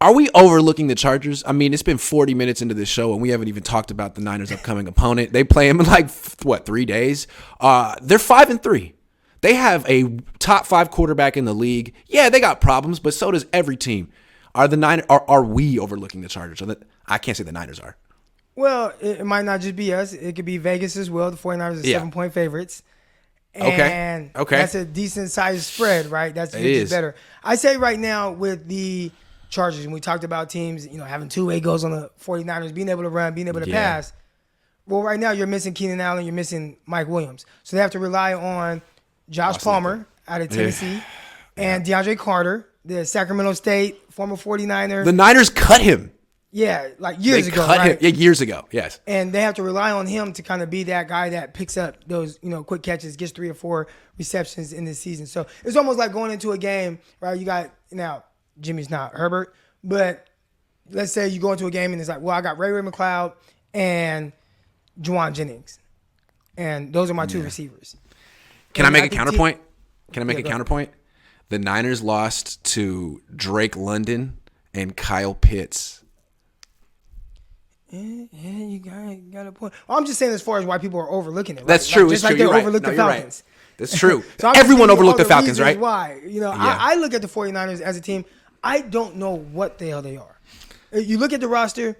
Are we overlooking the Chargers? I mean, it's been 40 minutes into this show, and we haven't even talked about the Niners' upcoming opponent. They play them in 3 days? They're 5-3. They have a top 5 quarterback in the league. Yeah, they got problems, but so does every team. Are we overlooking the Chargers? I can't say the Niners are. Well, it might not just be us. It could be Vegas as well. The 49ers are 7-point favorites. And okay. That's a decent-sized spread, right? That's better. I say right now with the Chargers, and we talked about teams, having two-way goals on the 49ers, being able to run, being able to pass. Well, right now you're missing Keenan Allen, you're missing Mike Williams. So they have to rely on Josh Palmer out of Tennessee and DeAndre Carter, the Sacramento State, former 49er. The Niners cut him. Yeah, years ago, cut right? him. Yeah, years ago, yes. And they have to rely on him to kind of be that guy that picks up those, quick catches, gets 3 or 4 receptions in this season. So it's almost like going into a game, right? You got, now, Jimmy's not Herbert, but let's say you go into a game and it's like, well, I got Ray McLeod and Juwan Jennings. And those are my 2 receivers. Can I make a counterpoint? Counterpoint? The Niners lost to Drake London and Kyle Pitts. Yeah, you got a point. Well, I'm just saying as far as why people are overlooking it. Right? That's true. Just it's like true. they overlook the Falcons. Right. That's true. So everyone overlooked the Falcons, right? Why? I look at the 49ers as a team. I don't know what the hell they are. You look at the roster,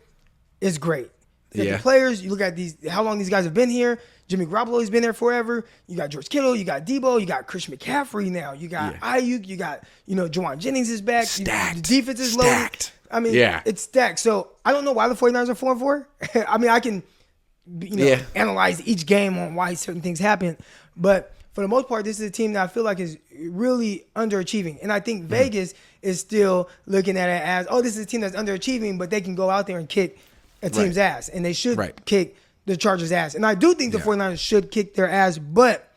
it's great. You look at the players, you look at how long these guys have been here. Jimmy Garoppolo's been there forever. You got George Kittle, you got Debo, you got Christian McCaffrey now. You got Ayuk, you got, Juwan Jennings is back. Stacked. The defense is loaded. I mean, it's stacked. So I don't know why the 49ers are 4-4. I mean, I can analyze each game on why certain things happen. But for the most part, this is a team that I feel like is really underachieving. And I think Vegas is still looking at it as, this is a team that's underachieving, but they can go out there and kick a team's ass. And they should kick the Chargers' ass. And I do think the 49ers should kick their ass, but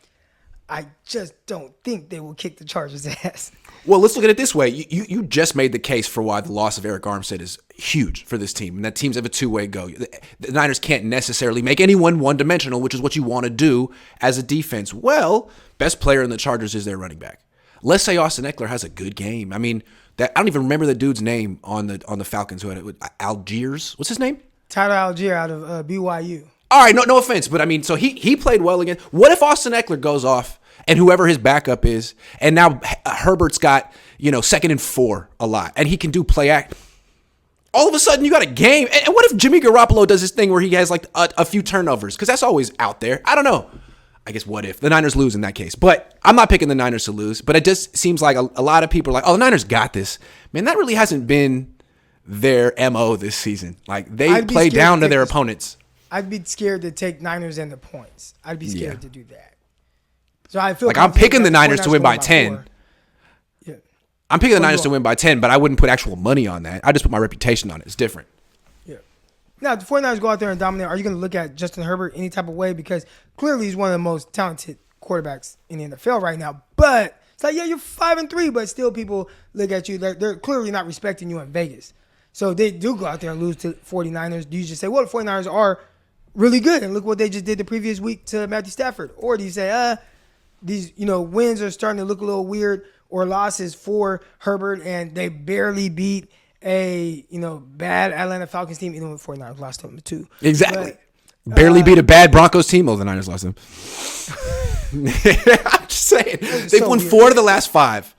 I just don't think they will kick the Chargers' ass. Well, let's look at it this way. You just made the case for why the loss of Eric Armstead is huge for this team, and that teams have a two-way go. The Niners can't necessarily make anyone one-dimensional, which is what you want to do as a defense. Well, best player in the Chargers is their running back. Let's say Austin Eckler has a good game. I mean, I don't even remember the dude's name on the Falcons who had it. Algiers. What's his name? Tyler Algier out of BYU. All right, no offense, but I mean, so he played well again. What if Austin Eckler goes off and whoever his backup is, and now Herbert's got 2nd and 4 a lot, and he can do play act. All of a sudden, you got a game. And what if Jimmy Garoppolo does this thing where he has a few turnovers? Because that's always out there. I don't know. I guess what if the Niners lose in that case? But I'm not picking the Niners to lose. But it just seems like a lot of people are like, the Niners got this. Man, that really hasn't been their MO this season. They play down to their opponents. I'd be scared to take Niners and the points. I'd be scared to do that. So I feel I'm picking the Niners to win by 10. Yeah. I'm picking the Niners to win by 10, but I wouldn't put actual money on that. I just put my reputation on it. It's different. Yeah. Now, if the 49ers go out there and dominate, are you going to look at Justin Herbert any type of way? Because clearly he's one of the most talented quarterbacks in the NFL right now. But it's like, you're 5-3, but still people look at you. They're clearly not respecting you in Vegas. So if they do go out there and lose to 49ers, do you just say, well, the 49ers are really good, and look what they just did the previous week to Matthew Stafford? Or do you say, these wins are starting to look a little weird, or losses for Herbert, and they barely beat a bad Atlanta Falcons team, even with 49ers lost them too. Exactly. But, barely beat a bad Broncos team. Oh, the Niners lost them. I'm just saying. They've won 4 of the last 5.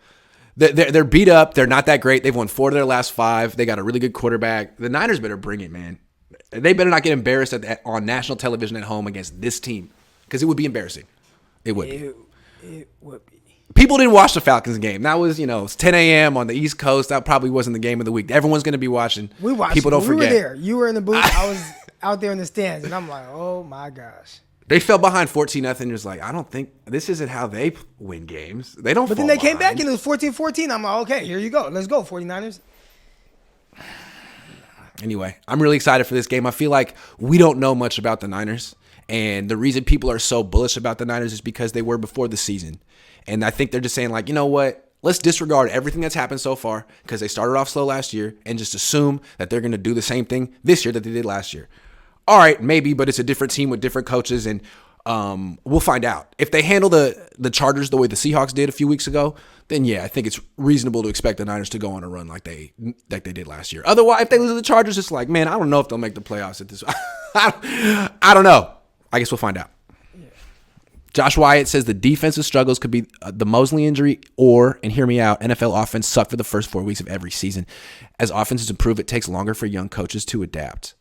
They're beat up. They're not that great. They've won 4 of their last 5. They got a really good quarterback. The Niners better bring it, man. They better not get embarrassed on national television at home against this team, because it would be embarrassing. It would be. It would be. People didn't watch the Falcons game. That was, it's 10 a.m. on the East Coast. That probably wasn't the game of the week. Everyone's going to be watching. We watched. People don't forget. We were there. You were in the booth. I was out there in the stands, and I'm like, oh my gosh. They fell behind 14-0. Just I don't think this isn't how they win games. They don't. But then they came back and it was 14-14. I'm like, okay, here you go. Let's go, 49ers. Anyway, I'm really excited for this game. I feel like we don't know much about the Niners. And the reason people are so bullish about the Niners is because they were before the season. And I think they're just saying, you know what? Let's disregard everything that's happened so far, because they started off slow last year, and just assume that they're going to do the same thing this year that they did last year. All right, maybe, but it's a different team with different coaches, and we'll find out. If they handle the Chargers the way the Seahawks did a few weeks ago, then yeah, I think it's reasonable to expect the Niners to go on a run like they did last year. Otherwise, if they lose to the Chargers, it's like, man, I don't know if they'll make the playoffs at this. I don't know. I guess we'll find out. Yeah. Josh Wyatt says the defensive struggles could be the Mosley injury or, and hear me out, NFL offense sucked for the first 4 weeks of every season. As offenses improve, it takes longer for young coaches to adapt.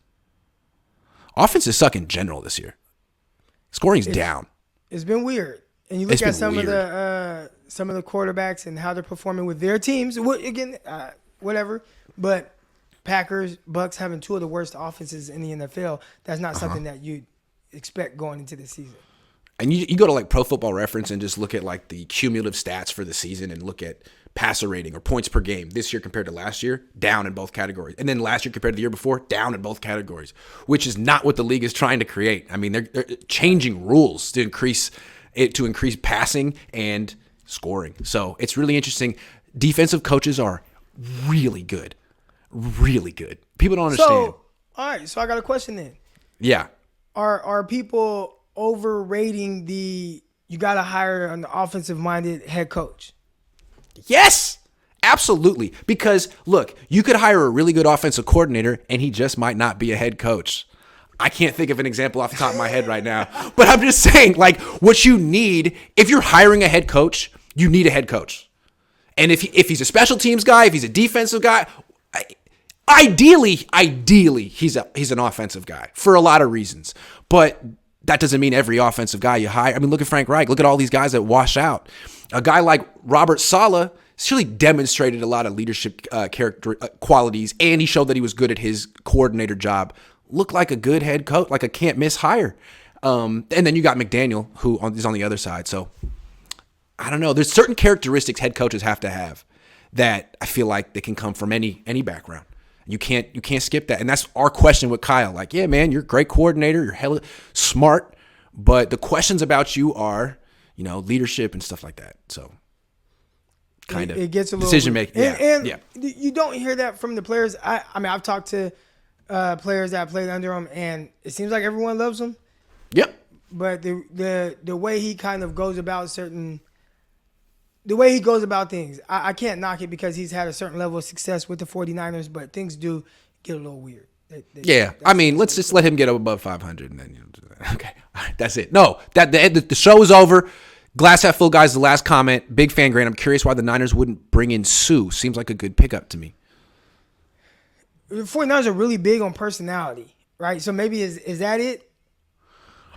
Offenses suck in general this year. Scoring's down. It's been weird. And you look at some of the quarterbacks and how they're performing with their teams. Again, whatever. But Packers, Bucks having two of the worst offenses in the NFL. That's not something that you expect going into the season. And you go to like Pro Football Reference and just look at like the cumulative stats for the season and look at passer rating or points per game this year compared to last year, down in both categories. And then last year compared to the year before, down in both categories, which is not what the league is trying to create. I mean, they're changing rules to increase passing and scoring. So it's really interesting. Defensive coaches are really good. Really good. People don't understand. So, all right. So I got a question then. Yeah. Are people overrating you got to hire an offensive-minded head coach? Yes, absolutely. Because, look, you could hire a really good offensive coordinator, and he just might not be a head coach. I can't think of an example off the top of my head right now. But I'm just saying, like, what you need, if you're hiring a head coach, you need a head coach. And if he's a special teams guy, if he's a defensive guy, ideally, he's an offensive guy for a lot of reasons. But that doesn't mean every offensive guy you hire. I mean, look at Frank Reich. Look at all these guys that wash out. A guy like Robert Saleh has really demonstrated a lot of leadership character qualities, and he showed that he was good at his coordinator job. Looked like a good head coach, like a can't-miss hire. And then you got McDaniel, who is on the other side. So, I don't know. There's certain characteristics head coaches have to have that I feel like they can come from any background. You can't skip that. And that's our question with Kyle. Like, yeah, man, you're a great coordinator. You're hella smart. But the questions about you are, leadership and stuff like that. So, kind of it gets a little decision making. And you don't hear that from the players. I mean, I've talked to players that played under him, and it seems like everyone loves him. Yep. But the way he kind of goes about the way he goes about things, I can't knock it because he's had a certain level of success with the 49ers, but things do get a little weird. I mean, let's just let him get above 500 and then okay. All right, that's it. No, the show is over. Glass half full, guys. The last comment. Big fan, Grant. I'm curious why the Niners wouldn't bring in Sue. Seems like a good pickup to me. The 49ers are really big on personality, right? So maybe is that it?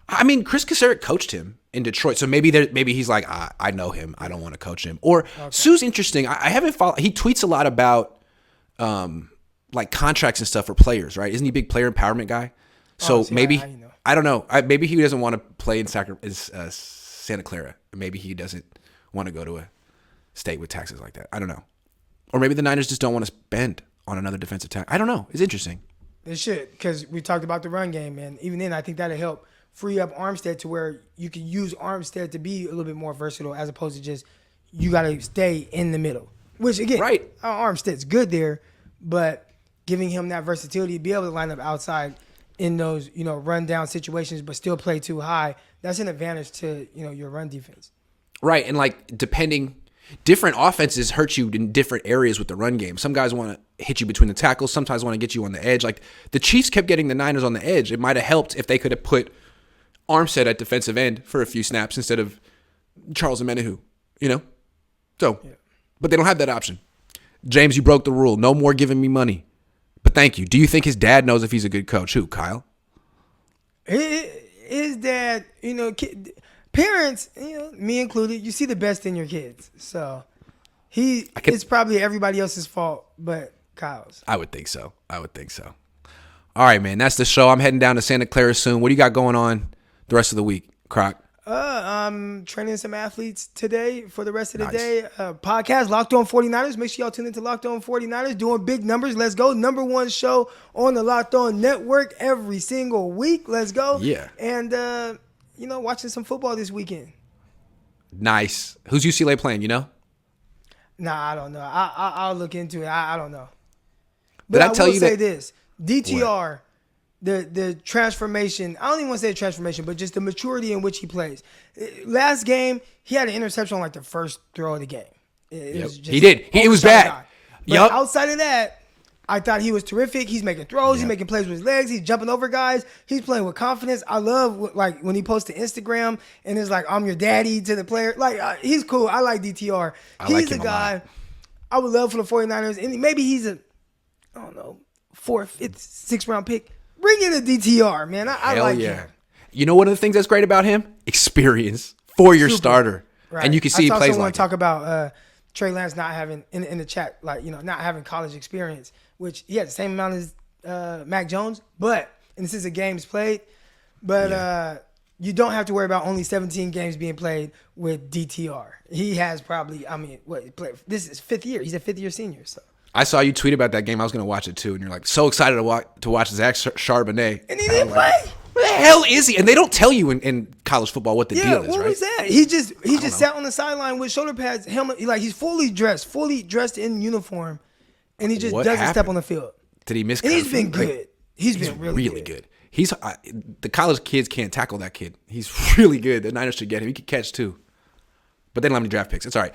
I mean, Chris Kaserik coached him in Detroit, so maybe he's like, I know him. I don't want to coach him. Or okay. Sue's interesting. I haven't followed. He tweets a lot about like contracts and stuff for players, right? Isn't he a big player empowerment guy? So maybe I don't know. Maybe he doesn't want to play in Santa Clara. Maybe he doesn't want to go to a state with taxes like that. I don't know. Or maybe the Niners just don't want to spend on another defensive tackle. I don't know. It's interesting. They should, because we talked about the run game, and even then, I think that'll help free up Armstead to where you can use Armstead to be a little bit more versatile as opposed to just you got to stay in the middle. Which, again, right. Armstead's good there, but giving him that versatility to be able to line up outside in those, run down situations but still play too high, that's an advantage to, your run defense. Right, and like different offenses hurt you in different areas with the run game. Some guys want to hit you between the tackles. Sometimes want to get you on the edge. Like the Chiefs kept getting the Niners on the edge. It might have helped if they could have put Armstead at defensive end for a few snaps instead of Charles Omenihu, So, But they don't have that option. James, you broke the rule. No more giving me money. But thank you. Do you think his dad knows if he's a good coach? Who, Kyle? His dad, parents, me included, you see the best in your kids. So it's probably everybody else's fault but Kyle's. I would think so. All right, man. That's the show. I'm heading down to Santa Clara soon. What do you got going on the rest of the week, Croc? I'm training some athletes today for the rest of the day. Podcast, Locked On 49ers. Make sure y'all tune into Locked On 49ers. Doing big numbers. Let's go. Number one show on the Locked On Network every single week. Let's go. Yeah. And, watching some football this weekend. Nice. Who's UCLA playing, you know? Nah, I don't know. I'll look into it. I don't know. But I will say this. DTR... What? The transformation, I don't even want to say transformation, but just the maturity in which he plays. Last game, he had an interception on like the first throw of the game. He did. He was bad. But outside of that, I thought he was terrific. He's making throws. He's making plays with his legs. He's jumping over guys. He's playing with confidence. I love like when he posts to Instagram and it's like, I'm your daddy to the player. Like, he's cool. I like DTR. He's a guy I would love for the 49ers. And maybe he's a, I don't know, 4th, 5th, 6th round pick. Bring in a DTR, man. I like him. You know one of the things that's great about him? Experience. 4-year starter. Right. And you can see he plays like someone talk about Trey Lance not having, in the chat, like, not having college experience, which he has the same amount as Mac Jones, and this is a games played. But you don't have to worry about only 17 games being played with DTR. He has probably, this is 5th year. He's a 5th year senior, so. I saw you tweet about that game. I was going to watch it too, and you're like so excited to watch Zach Charbonnet. And he didn't play. Where the hell is he? And they don't tell you in college football what the deal is, right? What was that? He just sat on the sideline with shoulder pads, helmet, like he's fully dressed in uniform, and he just doesn't step on the field. Did he miss? And he's been good. He's been really good. He's the college kids can't tackle that kid. He's really good. The Niners should get him. He could catch too, but they don't have any draft picks. It's all right.